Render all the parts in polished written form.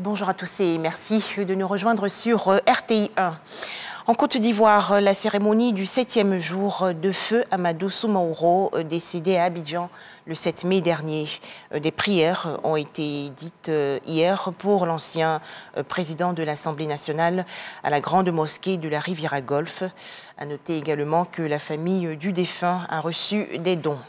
Bonjour à tous et merci de nous rejoindre sur RTI 1. En Côte d'Ivoire, la cérémonie du 7e jour de feu Amadou Soumaoro, décédé à Abidjan le 7 mai dernier. Des prières ont été dites hier pour l'ancien président de l'Assemblée nationale à la grande mosquée de la Riviera Golfe. À noter également que la famille du défunt a reçu des dons.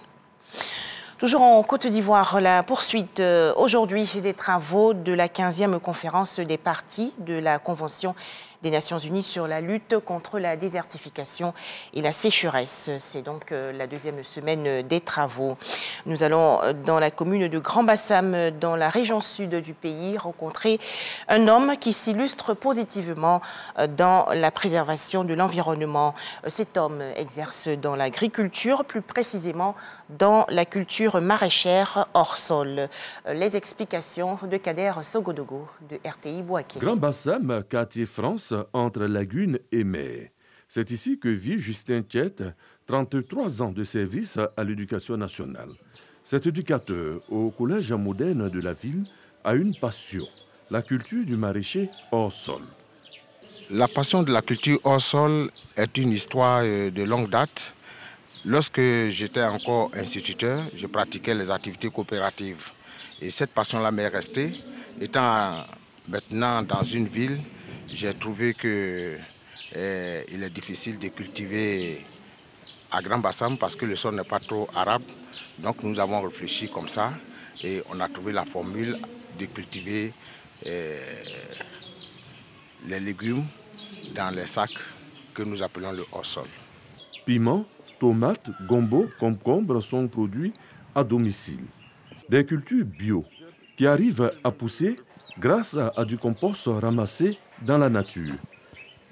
Toujours en Côte d'Ivoire, la poursuite aujourd'hui des travaux de la 15e conférence des parties de la Convention des Nations Unies sur la lutte contre la désertification et la sécheresse. C'est donc la deuxième semaine des travaux. Nous allons dans la commune de Grand Bassam, dans la région sud du pays, rencontrer un homme qui s'illustre positivement dans la préservation de l'environnement. Cet homme exerce dans l'agriculture, plus précisément dans la culture maraîchère hors sol. Les explications de Kader Sogodogo de RTI Bouaké. Grand Bassam, quartier France, entre lagune et mer. C'est ici que vit Justin Tchett, 33 ans de service à l'éducation nationale. Cet éducateur au collège moderne de la ville a une passion, la culture du maraîcher hors sol. La passion de la culture hors sol est une histoire de longue date. Lorsque j'étais encore instituteur, je pratiquais les activités coopératives. Et cette passion-là m'est restée. Étant maintenant dans une ville, j'ai trouvé qu'il est difficile de cultiver à Grand Bassam parce que le sol n'est pas trop arable. Donc nous avons réfléchi comme ça et on a trouvé la formule de cultiver les légumes dans les sacs que nous appelons le hors-sol. Piment, tomates, gombo, concombres sont produits à domicile. Des cultures bio qui arrivent à pousser grâce à du compost ramassé dans la nature.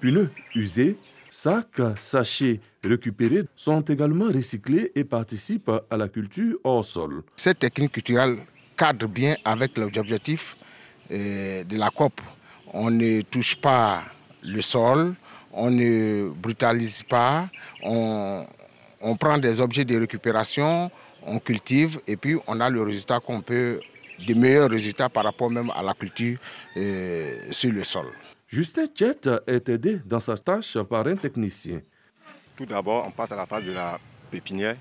Pneus usés, sacs, sachets récupérés sont également recyclés et participent à la culture hors sol. Cette technique culturelle cadre bien avec l'objectif de la COP. On ne touche pas le sol, on ne brutalise pas, on prend des objets de récupération, on cultive et puis on a le résultat qu'on peut, des meilleurs résultats par rapport même à la culture sur le sol. Justin Tchett est aidé dans sa tâche par un technicien. Tout d'abord, on passe à la phase de la pépinière.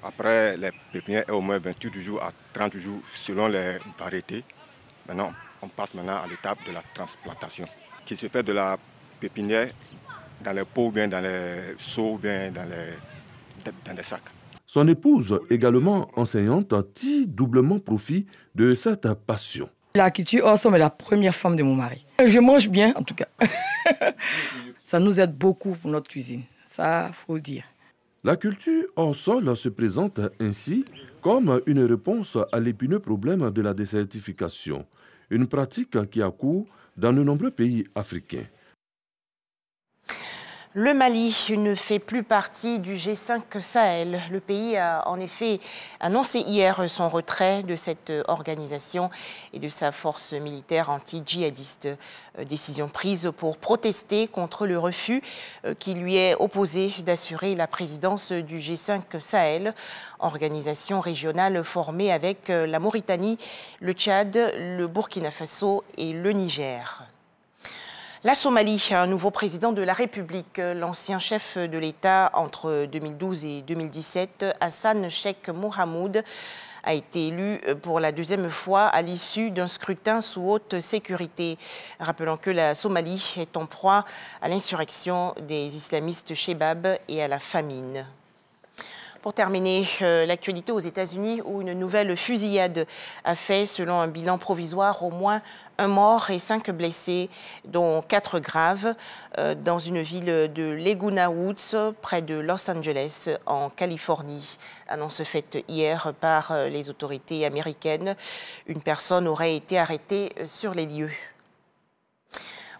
Après, les pépinières est au moins 28 jours à 30 jours selon les variétés. Maintenant, on passe à l'étape de la transplantation, qui se fait de la pépinière dans les pots, ou bien dans les seaux, ou bien dans les sacs. Son épouse, également enseignante, tire doublement profit de cette passion. La culture hors sol est la première femme de mon mari. Je mange bien, en tout cas. Ça nous aide beaucoup pour notre cuisine, ça, faut le dire. La culture hors sol se présente ainsi comme une réponse à l'épineux problème de la désertification, une pratique qui a cours dans de nombreux pays africains. Le Mali ne fait plus partie du G5 Sahel. Le pays a en effet annoncé hier son retrait de cette organisation et de sa force militaire anti-djihadiste. Décision prise pour protester contre le refus qui lui est opposé d'assurer la présidence du G5 Sahel, organisation régionale formée avec la Mauritanie, le Tchad, le Burkina Faso et le Niger. La Somalie a un nouveau président de la République. L'ancien chef de l'État entre 2012 et 2017, Hassan Sheikh Mohamoud, a été élu pour la deuxième fois à l'issue d'un scrutin sous haute sécurité. Rappelons que la Somalie est en proie à l'insurrection des islamistes Shebab et à la famine. Pour terminer, l'actualité aux États-Unis où une nouvelle fusillade a fait, selon un bilan provisoire, au moins un mort et 5 blessés, dont 4 graves, dans une ville de Laguna Woods, près de Los Angeles, en Californie. Annonce faite hier par les autorités américaines. Une personne aurait été arrêtée sur les lieux.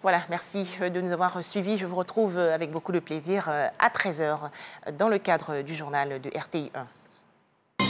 Voilà, merci de nous avoir suivis. Je vous retrouve avec beaucoup de plaisir à 13 h dans le cadre du journal de RTI 1.